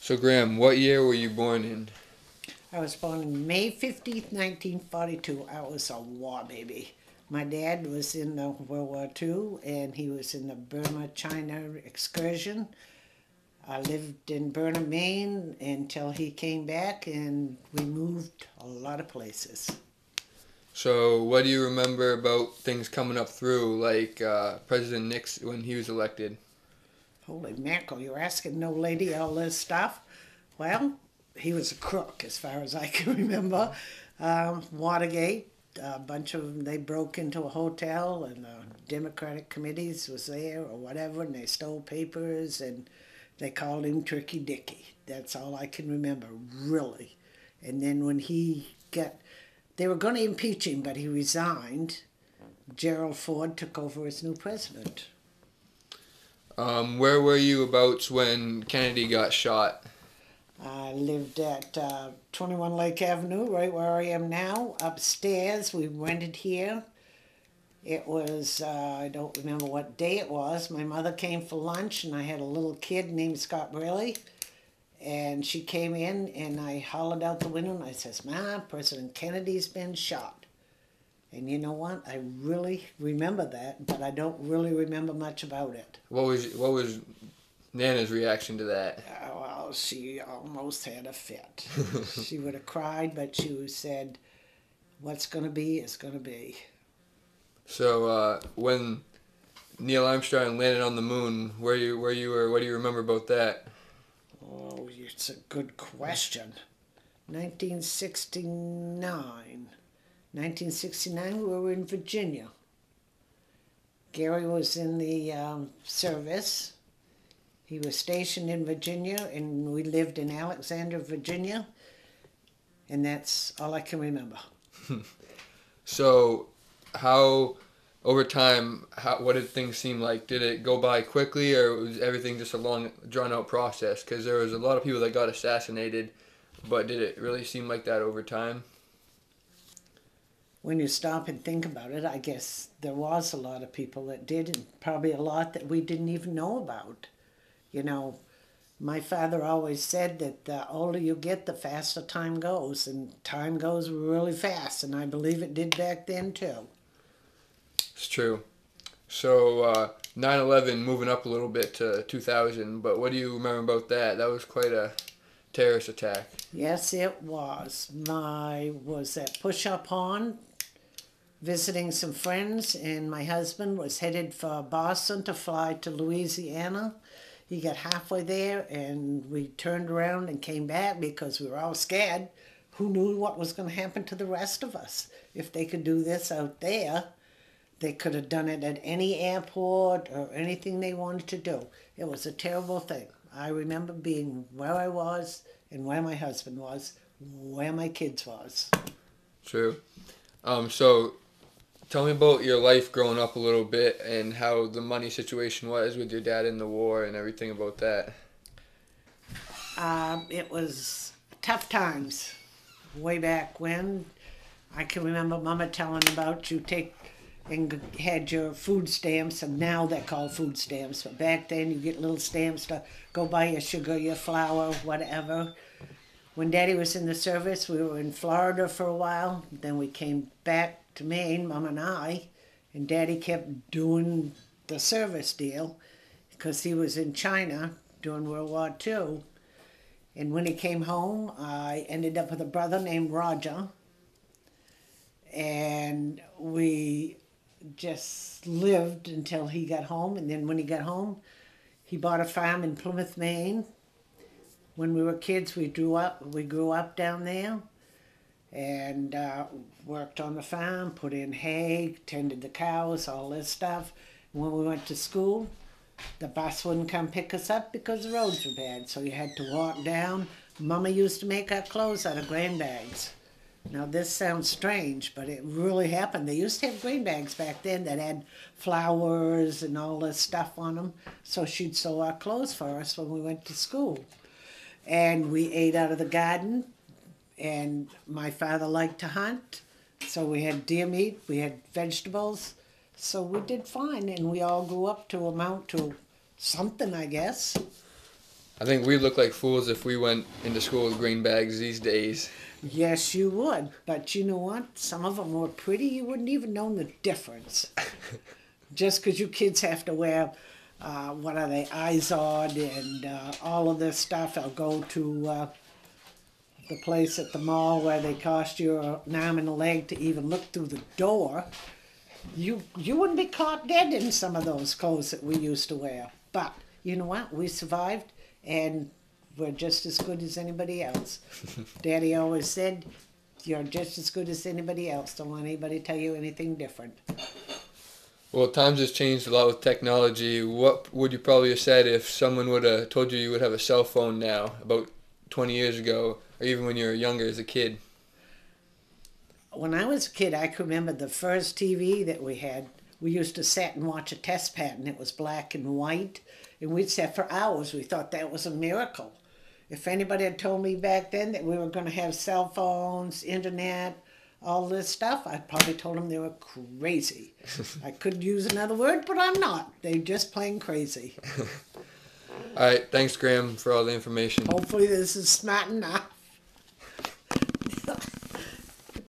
So, Graham, what year were you born in? I was born on May 15th, 1942. I was a war baby. My dad was in the World War II and he was in the Burma China excursion. I lived in Burnham, Maine until he came back, and we moved a lot of places. So, what do you remember about things coming up through, like President Nixon when he was elected? Holy mackerel, you're asking no lady all this stuff? Well, he was a crook as far as I can remember. Watergate, a bunch of them, they broke into a hotel and the Democratic committees was there or whatever, and they stole papers and they called him Tricky Dicky. That's all I can remember, really. And then when they were going to impeach him, but he resigned. Gerald Ford took over as new president. Where were you about when Kennedy got shot? I lived at 21 Lake Avenue, right where I am now. Upstairs, we rented here. It was, I don't remember what day it was. My mother came for lunch, and I had a little kid named Scott Braley. And she came in, and I hollered out the window, and I says, "Ma, President Kennedy's been shot." And you know what? I really remember that, but I don't really remember much about it. What was Nana's reaction to that? Well, she almost had a fit. She would have cried, but she said, "What's going to be is going to be." So, when Neil Armstrong landed on the moon, where you were, what do you remember about that? Oh, it's a good question. 1969. 1969, we were in Virginia. Gary was in the service. He was stationed in Virginia, and we lived in Alexandria, Virginia. And that's all I can remember. So, how over time, what did things seem like? Did it go by quickly, or was everything just a long, drawn-out process? Because there was a lot of people that got assassinated, but did it really seem like that over time? When you stop and think about it, I guess there was a lot of people that did, and probably a lot that we didn't even know about. You know, my father always said that the older you get, the faster time goes, and time goes really fast, and I believe it did back then too. It's true. So, 9/11 moving up a little bit to 2000, but what do you remember about that? That was quite a terrorist attack. Yes, it was. I was at Push-Up Pond visiting some friends, and my husband was headed for Boston to fly to Louisiana. He got halfway there, and we turned around and came back because we were all scared. Who knew what was going to happen to the rest of us? If they could do this out there, they could have done it at any airport or anything they wanted to do. It was a terrible thing. I remember being where I was and where my husband was, where my kids was. True. So tell me about your life growing up a little bit and how the money situation was with your dad in the war and everything about that. It was tough times way back when. I can remember Mama telling about you take and had your food stamps, and now they're called food stamps. But back then, you get little stamps to go buy your sugar, your flour, whatever. When Daddy was in the service, we were in Florida for a while. Then we came back to Maine, Mom and I, and Daddy kept doing the service deal because he was in China during World War II. And when he came home, I ended up with a brother named Roger, and we just lived until he got home. And then when he got home, he bought a farm in Plymouth, Maine. When we were kids, we grew up down there, and worked on the farm, put in hay, tended the cows, all this stuff. And when we went to school, the bus wouldn't come pick us up because the roads were bad, so you had to walk down. Mama used to make our clothes out of grain bags. Now this sounds strange, but it really happened. They used to have grain bags back then that had flowers and all this stuff on them, so she'd sew our clothes for us when we went to school. And we ate out of the garden, and my father liked to hunt, so we had deer meat, we had vegetables, so we did fine, and we all grew up to amount to something, I guess. I think we look like fools if we went into school with green bags these days. Yes, you would. But you know what? Some of them were pretty. You wouldn't even know the difference. Just because you kids have to wear, what are they, Izod and all of this stuff. I'll go to the place at the mall where they cost you an arm and a leg to even look through the door. You wouldn't be caught dead in some of those clothes that we used to wear. But you know what? We survived, and we're just as good as anybody else. Daddy always said, you're just as good as anybody else. Don't let anybody tell you anything different. Well, times has changed a lot with technology. What would you probably have said if someone would have told you would have a cell phone now, about 20 years ago, or even when you were younger as a kid? When I was a kid, I can remember the first TV that we had. We used to sit and watch a test pattern. It was black and white, and we'd sit for hours. We thought that was a miracle. If anybody had told me back then that we were going to have cell phones, internet, all this stuff, I'd probably told them they were crazy. I could use another word, but I'm not. They're just plain crazy. All right, thanks, Graham, for all the information. Hopefully this is smart enough.